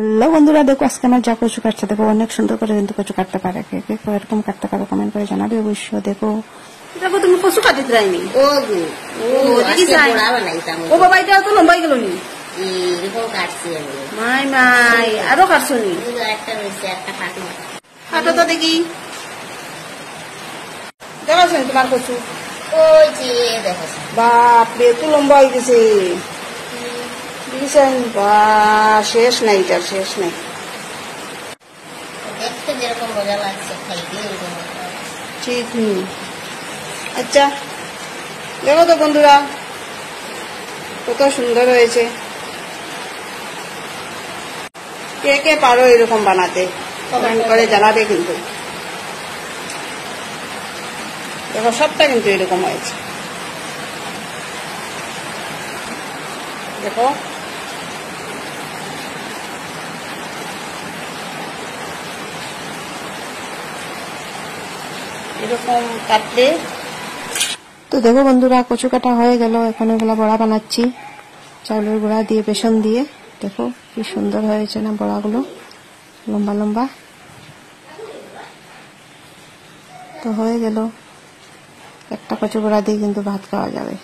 Hello বন্ধুরা, দেখো আজকে আমার যা কচু কাটছে, দেখো অনেক সুন্দর করে কিন্তু কচু কাটতে পারে। কে কে এরকম কাটতে পারো কমেন্ট করে জানাবে অবশ্য। দেখো দেখো তুমি কচু কাটিতে যাইনি। ও বাবা, এটা তো লম্বাই গেল নি। মাই মাই, আরো কাটছো নি? কাটো তো দেখি। দেখাছো তোমার কচু? বাপরে, এত লম্বা হয়ে গেছে। শেষ নাই, এটার শেষ নাই। দেখতে যেরকম মজা লাগছে, খাইতে ঠিক নেই। আচ্ছা দেখো তো বন্ধুরা, কত সুন্দর হয়েছে। কে কে পারো এরকম বানাতে কমেন্ট করে জানাবে কিন্তু। দেখো সবটা কিন্তু এরকম হয়েছে। দেখো এরকম কাটলে। তো দেখো বন্ধুরা, কচু কাটা হয়ে গেল। এখন এগুলা বড়া বানাচ্ছি চাউলের গুঁড়া দিয়ে, বেসন দিয়ে। দেখো কি সুন্দর হয়েছে না বড়াগুলো, লম্বা লম্বা। তো হয়ে গেল, একটা কচু বড়া দিয়ে কিন্তু ভাত খাওয়া যাবে,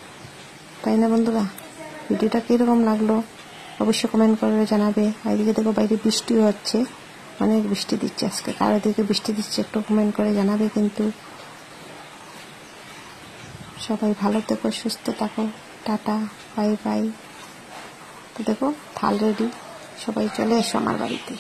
তাই না বন্ধুরা? ভিডিওটা কিরকম লাগলো অবশ্যই কমেন্ট করে জানাবে। আর এদিকে দেখো বাইরে বৃষ্টিও হচ্ছে, অনেক বৃষ্টি দিচ্ছে আজকে। কারো দিকে বৃষ্টি দিচ্ছে একটু কমেন্ট করে জানাবে কিন্তু। সবাই ভালো থেকো, সুস্থ থাকো, টাটা, বাই বাই। তো দেখো থাল রেডি, সবাই চলে এসো আমার বাড়িতে।